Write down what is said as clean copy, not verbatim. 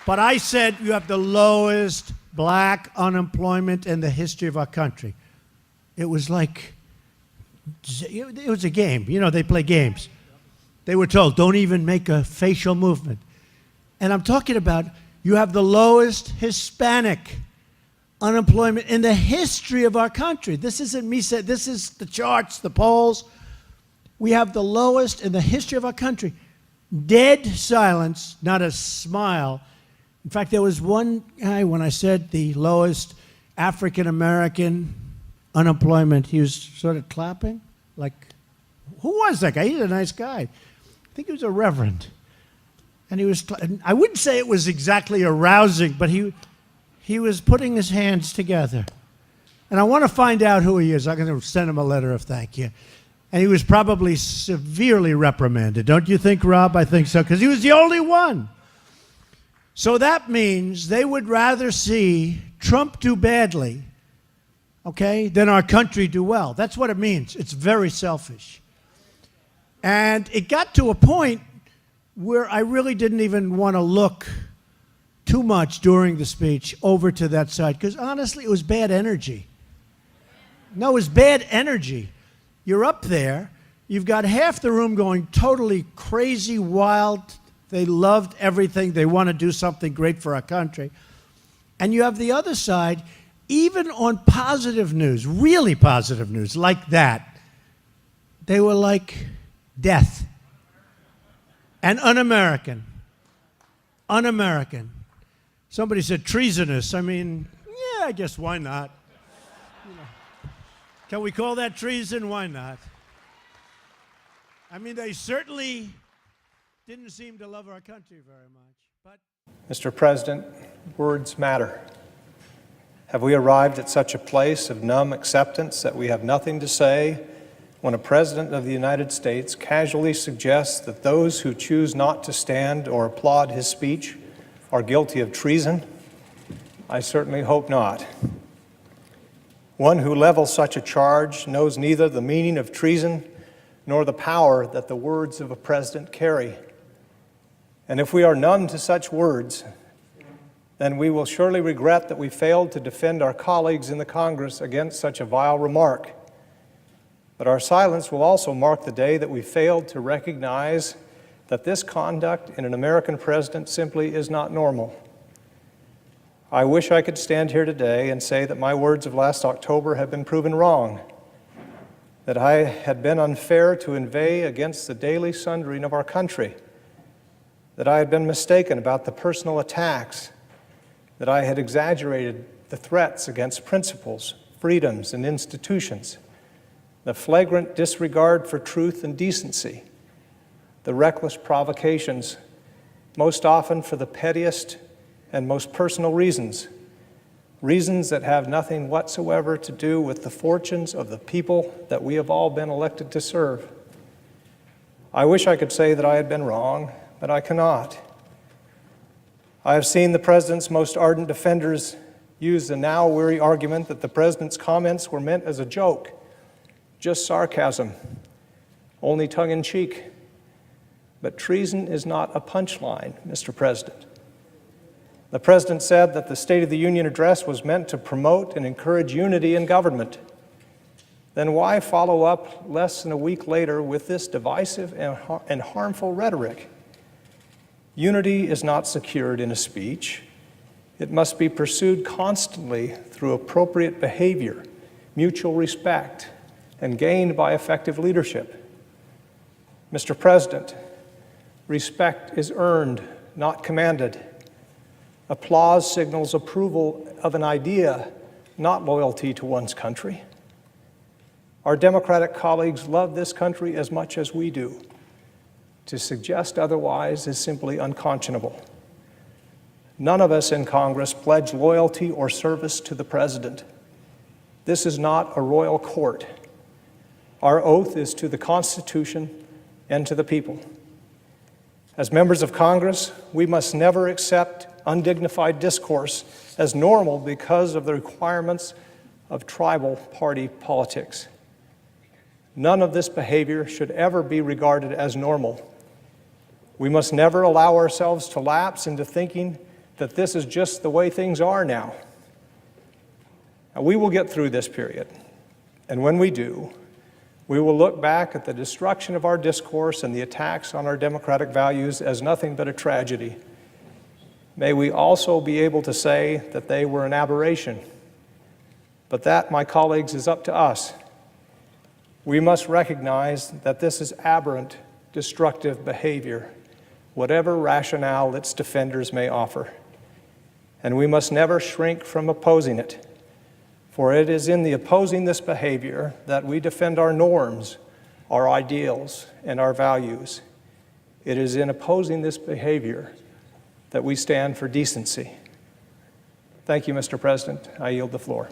But I said you have the lowest black unemployment in the history of our country. It was like, it was a game. You know, they play games. They were told, don't even make a facial movement. And I'm talking about you have the lowest Hispanic unemployment in the history of our country. This isn't me saying, this is the charts, the polls. We have the lowest in the history of our country. Dead silence, not a smile. In fact, there was one guy, when I said the lowest African-American unemployment, he was sort of clapping, like, who was that guy? He's a nice guy. I think he was a reverend. And he was, I wouldn't say it was exactly arousing, but he was putting his hands together. And I want to find out who he is. I'm going to send him a letter of thank you. And he was probably severely reprimanded. Don't you think, Rob? I think so, because he was the only one. So that means they would rather see Trump do badly, okay, than our country do well. That's what it means. It's very selfish. And it got to a point where I really didn't even want to look too much during the speech over to that side, because honestly, it was bad energy. No, it was bad energy. You're up there, you've got half the room going totally crazy, wild. They loved everything. They want to do something great for our country. And you have the other side, even on positive news, really positive news, like that, they were like death and un-American. Un-American. Somebody said treasonous. I mean, yeah, I guess why not? You know, can we call that treason? Why not? I mean, they certainly didn't seem to love our country very much. But Mr. President, words matter. Have we arrived at such a place of numb acceptance that we have nothing to say when a President of the United States casually suggests that those who choose not to stand or applaud his speech are guilty of treason? I certainly hope not. One who levels such a charge knows neither the meaning of treason nor the power that the words of a president carry. And if we are numb to such words, then we will surely regret that we failed to defend our colleagues in the Congress against such a vile remark. But our silence will also mark the day that we failed to recognize that this conduct in an American president simply is not normal. I wish I could stand here today and say that my words of last October have been proven wrong, that I had been unfair to inveigh against the daily sundering of our country, that I had been mistaken about the personal attacks, that I had exaggerated the threats against principles, freedoms, and institutions, the flagrant disregard for truth and decency, the reckless provocations, most often for the pettiest and most personal reasons, reasons that have nothing whatsoever to do with the fortunes of the people that we have all been elected to serve. I wish I could say that I had been wrong, but I cannot. I have seen the President's most ardent defenders use the now weary argument that the President's comments were meant as a joke, just sarcasm, only tongue-in-cheek. But treason is not a punchline, Mr. President. The President said that the State of the Union address was meant to promote and encourage unity in government. Then why follow up less than a week later with this divisive and harmful rhetoric? Unity is not secured in a speech. It must be pursued constantly through appropriate behavior, mutual respect, and gained by effective leadership. Mr. President, respect is earned, not commanded. Applause signals approval of an idea, not loyalty to one's country. Our Democratic colleagues love this country as much as we do. To suggest otherwise is simply unconscionable. None of us in Congress pledge loyalty or service to the President. This is not a royal court. Our oath is to the Constitution and to the people. As members of Congress, we must never accept undignified discourse as normal because of the requirements of tribal party politics. None of this behavior should ever be regarded as normal. We must never allow ourselves to lapse into thinking that this is just the way things are now. Now, we will get through this period, and when we do, we will look back at the destruction of our discourse and the attacks on our democratic values as nothing but a tragedy. May we also be able to say that they were an aberration. But that, my colleagues, is up to us. We must recognize that this is aberrant, destructive behavior, whatever rationale its defenders may offer. And we must never shrink from opposing it, for it is in the opposing this behavior that we defend our norms, our ideals, and our values. It is in opposing this behavior that we stand for decency. Thank you, Mr. President. I yield the floor.